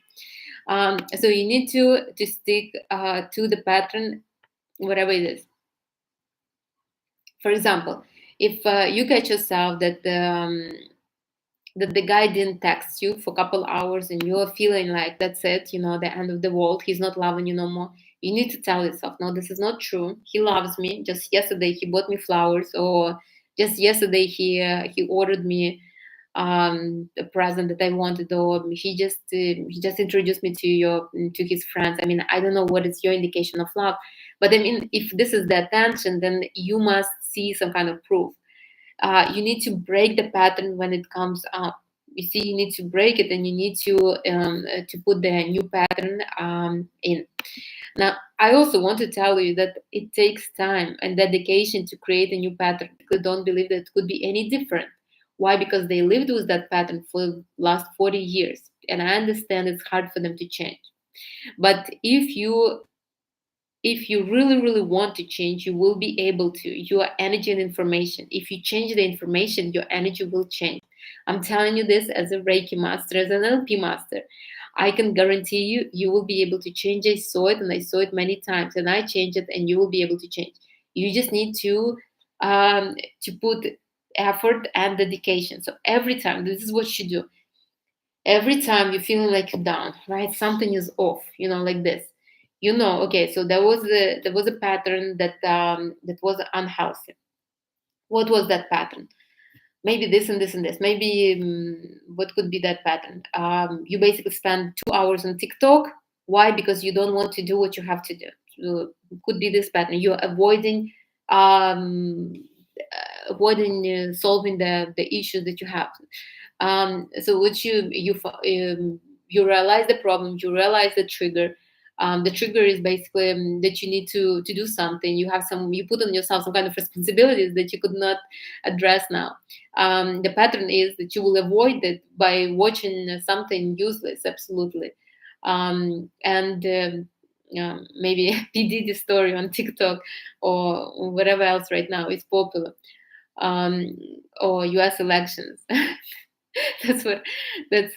So you need to stick to the pattern, whatever it is. For example, if you catch yourself that the guy didn't text you for a couple hours, and you're feeling like that's it, the end of the world, he's not loving you no more, you need to tell yourself, no, this is not true. He loves me. Just yesterday he bought me flowers, or just yesterday he ordered me the present that I wanted, or he just introduced me to his friends. I mean, I don't know what is your indication of love, but I mean, if this is the attention, then you must see some kind of proof. You need to break the pattern when it comes up. You see, you need to break it, and you need to put the new pattern in. Now, I also want to tell you that it takes time and dedication to create a new pattern. People don't believe that it could be any different. Why? Because they lived with that pattern for the last 40 years. And I understand it's hard for them to change. But if you really, really want to change, you will be able to. Your energy and information. If you change the information, your energy will change. I'm telling you this as a Reiki master, as an LP master. I can guarantee you, you will be able to change. I saw it, and I saw it many times, and I changed it, and you will be able to change. You just need to put effort and dedication. So every time, this is what you do. Every time you're feeling like you're down, right? Something is off, like this. Okay, so there was a pattern that was unhealthy. What was that pattern? Maybe this and this and this. Maybe what could be that pattern? You basically spend 2 hours on TikTok. Why? Because you don't want to do what you have to do. So it could be this pattern. You're um, avoiding solving the issues that you have. So what you realize the problem, you realize the trigger. The trigger is basically that you need to do something. You put on yourself some kind of responsibilities that you could not address now. The pattern is that you will avoid it by watching something useless, absolutely. And maybe PDD story on TikTok, or whatever else right now is popular, or US elections. That's what I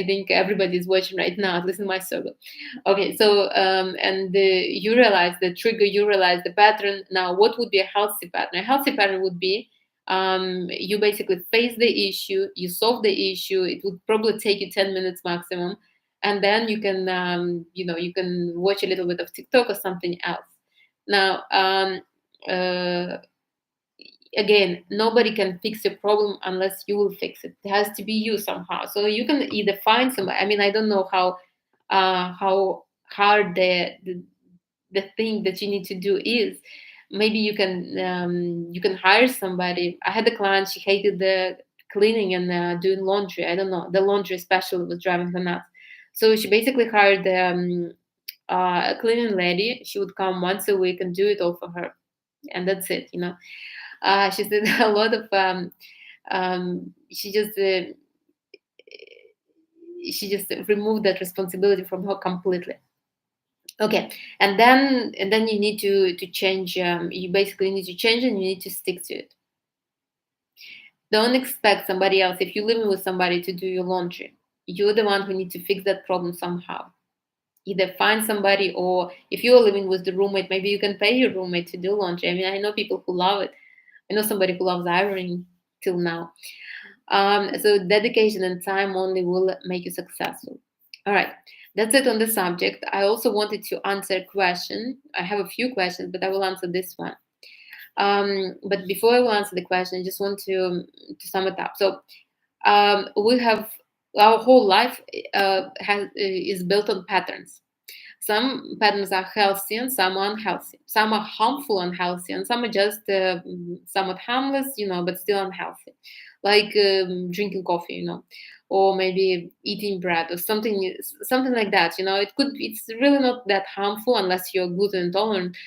think everybody is watching right now, at least in my circle. Okay, so and you realize the trigger, you realize the pattern. Now, what would be a healthy pattern? A healthy pattern would be you basically face the issue, you solve the issue. It would probably take you 10 minutes maximum, and then you can you can watch a little bit of TikTok or something else. Now, again, nobody can fix your problem unless you will fix it. It has to be you somehow. So you can either find somebody. I mean, I don't know how hard the thing that you need to do is. Maybe you can hire somebody. I had a client, she hated the cleaning and doing laundry. I don't know, the laundry especially was driving her nuts. So she basically hired a cleaning lady. She would come once a week and do it all for her, and that's it, you know. She did a lot of she just removed that responsibility from her completely. Okay, and then you need to change. You basically need to change, and you need to stick to it. Don't expect somebody else. If you're living with somebody to do your laundry, you're the one who needs to fix that problem somehow. Either find somebody, or if you're living with the roommate, maybe you can pay your roommate to do laundry. I mean, I know people who love it. I know somebody who loves ironing till now. So dedication and time only will make you successful. All right, that's it on the subject. I also wanted to answer a question. I have a few questions, but I will answer this one. But before I will answer the question, I just want to sum it up. So we have our whole life is built on patterns. Some patterns are healthy and some are unhealthy. Some are harmful, unhealthy, and some are just somewhat harmless, you know, but still unhealthy, like drinking coffee, you know, or maybe eating bread or something like that. You know, it's really not that harmful unless you're gluten intolerant.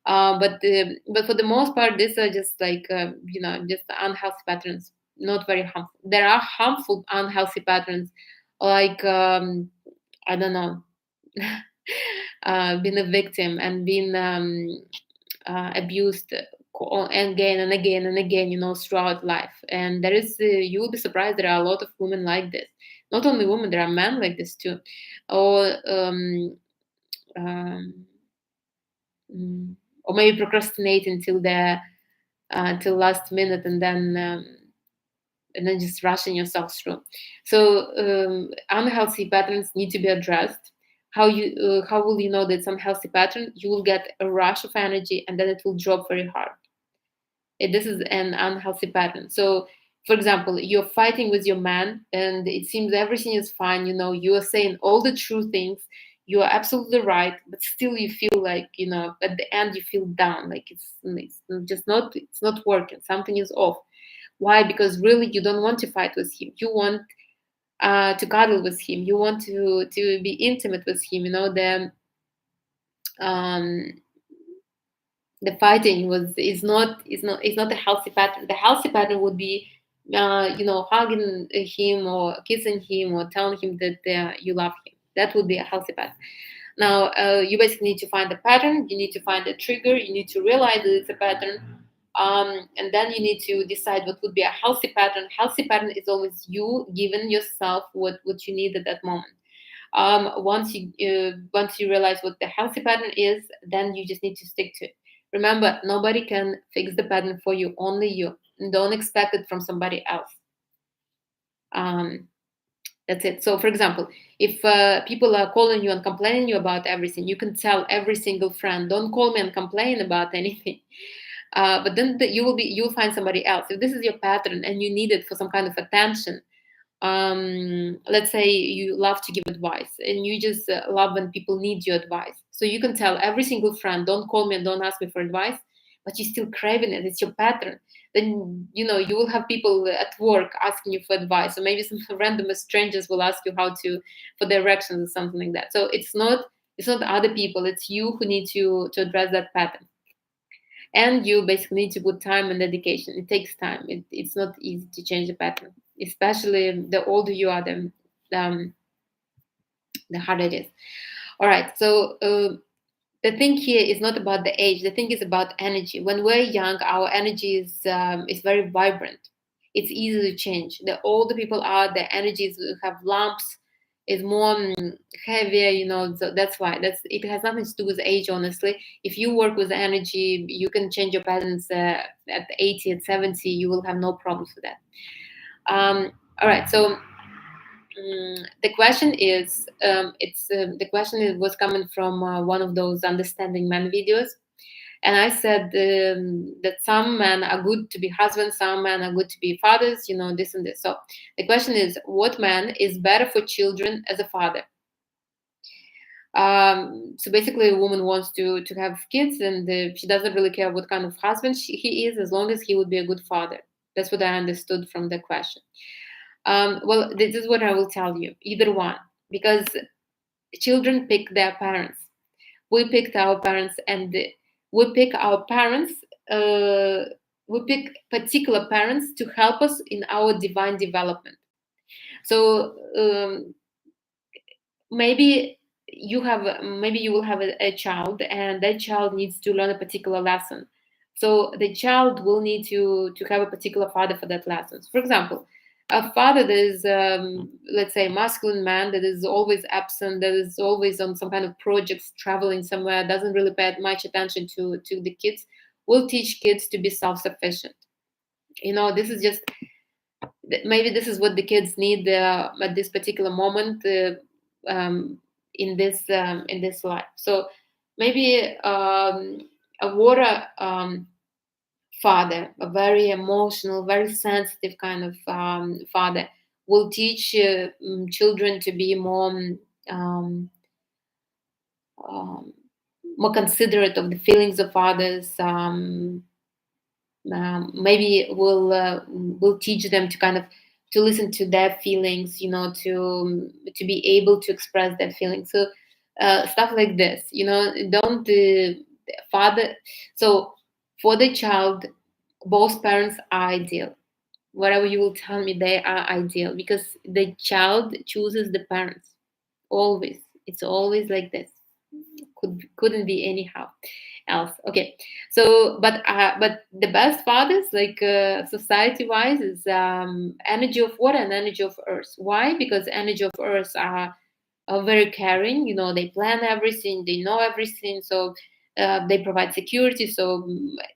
But for the most part, these are just like you know, just unhealthy patterns, not very harmful. There are harmful, unhealthy patterns, like I don't know, being a victim and being abused again and again and again, you know, throughout life. And there is, you will be surprised, there are a lot of women like this. Not only women, there are men like this too, or um, mm, or maybe procrastinating till last minute, and then just rushing yourself through. So unhealthy patterns need to be addressed. How will you know that it's unhealthy pattern? You will get a rush of energy, and then it will drop very hard. This is an unhealthy pattern. So, for example, you're fighting with your man, and it seems everything is fine. You know, you are saying all the true things. You are absolutely right, but still, you feel like, you know, at the end, you feel down. Like it's just not, it's not working. Something is off. Why? Because really, you don't want to fight with him. You want to cuddle with him. You want to be intimate with him. You know, um, the fighting is not a healthy pattern. The healthy pattern would be, you know, hugging him or kissing him or telling him that you love him. That would be a healthy pattern. Now, you basically need to find the pattern. You need to find the trigger. You need to realize that it's a pattern. And then you need to decide what would be a healthy pattern. Healthy pattern is always you giving yourself what you need at that moment. Once you realize what the healthy pattern is, then you just need to stick to it. Remember, nobody can fix the pattern for you, only you. And don't expect it from somebody else. Um, that's it. So, for example, if people are calling you and complaining you about everything, you can tell every single friend, "Don't call me and complain about anything." But then you'll find somebody else. If this is your pattern and you need it for some kind of attention, let's say you love to give advice and you just love when people need your advice, so you can tell every single friend, "Don't call me and don't ask me for advice," but you're still craving it. It's your pattern. Then, you know, you will have people at work asking you for advice, or maybe some random strangers will ask you how to for directions or something like that. So it's not other people, it's you who need to address that pattern. And you basically need to put time and dedication. It takes time. It's not easy to change the pattern, especially the older you are, um, the harder it is. All right, so the thing here is not about the age. The thing is about energy. When we're young, our energy is very vibrant. It's easy to change. The older people are, the energies have lumps, is more heavier. You know, so that's why. It has nothing to do with age. Honestly, if you work with energy, you can change your patterns at 80, at 70. You will have no problems with that. All right, so the question is, the question was coming from one of those understanding men videos, And I said that some men are good to be husbands, some men are good to be fathers, this and this. So the question is, what man is better for children as a father? So basically, a woman wants to have kids, and she doesn't really care what kind of husband he is, as long as he would be a good father. That's what I understood from the question. Well, this is what I will tell you: either one, because children pick their parents. We picked our parents, and we pick our parents. Uh, we pick particular parents to help us in our divine development. So maybe maybe you will have a child, and that child needs to learn a particular lesson. So the child will need to have a particular father for that lesson. For example, a father that is let's say a masculine man that is always absent, that is always on some kind of projects, traveling somewhere, doesn't really pay much attention to the kids, will teach kids to be self-sufficient. This is just, maybe this is what the kids need at this particular moment, um, in this life. So maybe a water father, a very emotional, very sensitive kind of father, will teach children to be um, um, more considerate of the feelings of others. Maybe will teach them to kind of to listen to their feelings, to be able to express their feelings. So stuff like this, don't father. So for the child, both parents are ideal. Whatever you will tell me, they are ideal, because the child chooses the parents always. It's always like this. Couldn't be anyhow else. Okay. So but the best fathers, like society wise, is energy of water and energy of earth. Why? Because energy of earth are very caring. They plan everything, they know everything. So they provide security. So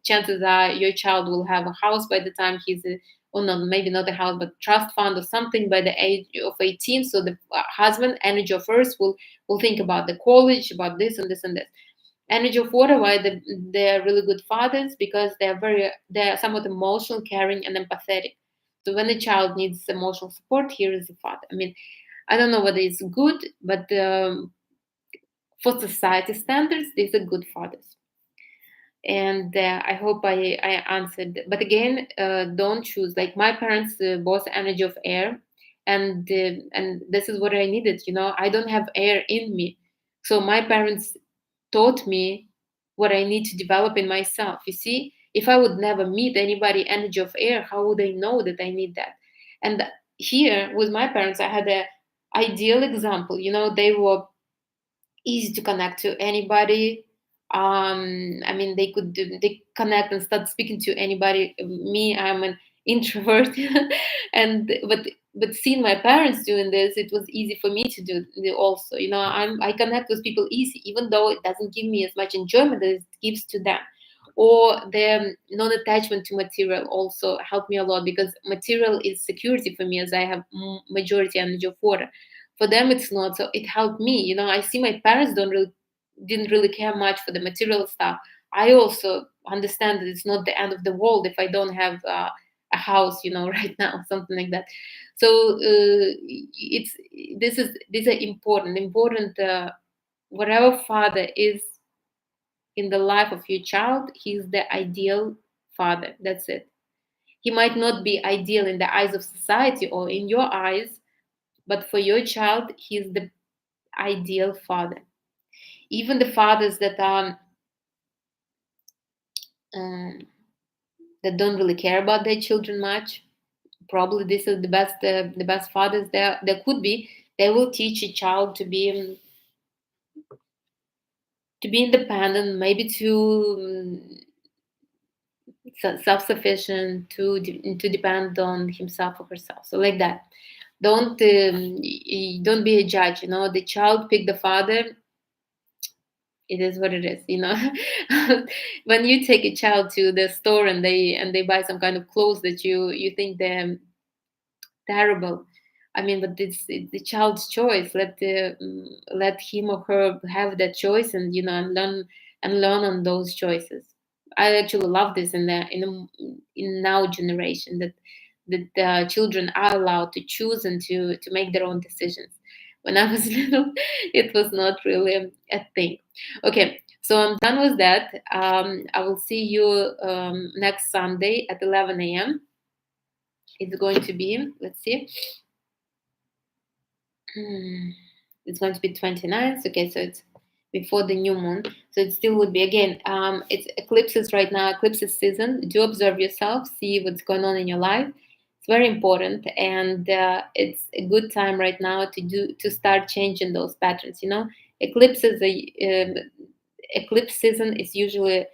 chances are your child will have a house by the time he's or not, maybe not a house, but trust fund or something by the age of 18. So the husband, energy of earth, will think about the college, about this and this and this. Energy of water, why they're really good fathers? Because they're somewhat emotional, caring, and empathetic. So when a child needs emotional support, here is the father. I mean, I don't know whether it's good, but for society standards, these are good fathers. And I hope I answered. But again, don't choose. Like my parents, both energy of air, and this is what I needed. I don't have air in me, so my parents taught me what I need to develop in myself. You see, if I would never meet anybody energy of air, how would I know that I need that? And here with my parents, I had a ideal example. They were easy to connect to anybody. I mean, they connect and start speaking to anybody. Me, I'm an introvert, and but seeing my parents doing this, it was easy for me to do also. I connect with people easy, even though it doesn't give me as much enjoyment as it gives to them. Or their non-attachment to material also helped me a lot, because material is security for me, as I have majority energy of water. For them it's not, so it helped me. I see my parents didn't really care much for the material stuff. I also understand that it's not the end of the world if I don't have a house, right now, something like that. So it's these are important. Whatever father is in the life of your child, he's the ideal father. That's it. He might not be ideal in the eyes of society or in your eyes, but for your child, he's the ideal father. Even the fathers um, that don't really care about their children much, probably this is the best fathers there could be. They will teach a child to be independent, maybe self-sufficient, to depend on himself or herself. So like that. Don't be a judge. The child pick the father. It is what it is. When you take a child to the store and they buy some kind of clothes that you think they're terrible. I mean, but it's the child's choice. Let him or her have that choice, and and learn on those choices. I actually love this in now generation, that children are allowed to choose and to make their own decisions. When I was little, it was not really a thing. Okay, so I'm done with that. I will see you next Sunday at 11 a.m. It's going to be, let's see, it's going to be 29th. Okay, so it's before the new moon. So it still would be, again, it's eclipses right now, eclipses season. Do observe yourself, see what's going on in your life. It's very important, and it's a good time right now to start changing those patterns. Eclipses, eclipse season is usually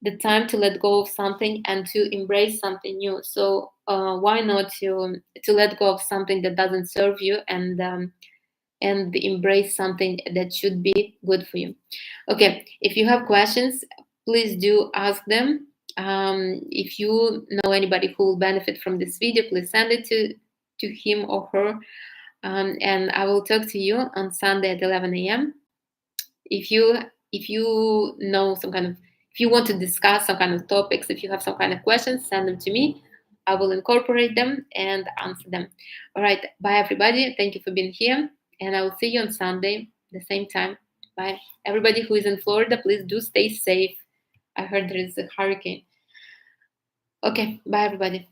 the time to let go of something and to embrace something new. So why not to let go of something that doesn't serve you, and embrace something that should be good for you. Okay, if you have questions, please do ask them. If you know anybody who will benefit from this video, please send it to him or her. And I will talk to you on Sunday at 11 a.m. If you know if you want to discuss some kind of topics, if you have some kind of questions, send them to me. I will incorporate them and answer them. All right, bye everybody. Thank you for being here, and I will see you on Sunday the same time. Bye everybody who is in Florida. Please do stay safe. I heard there is a hurricane. Okay, bye everybody.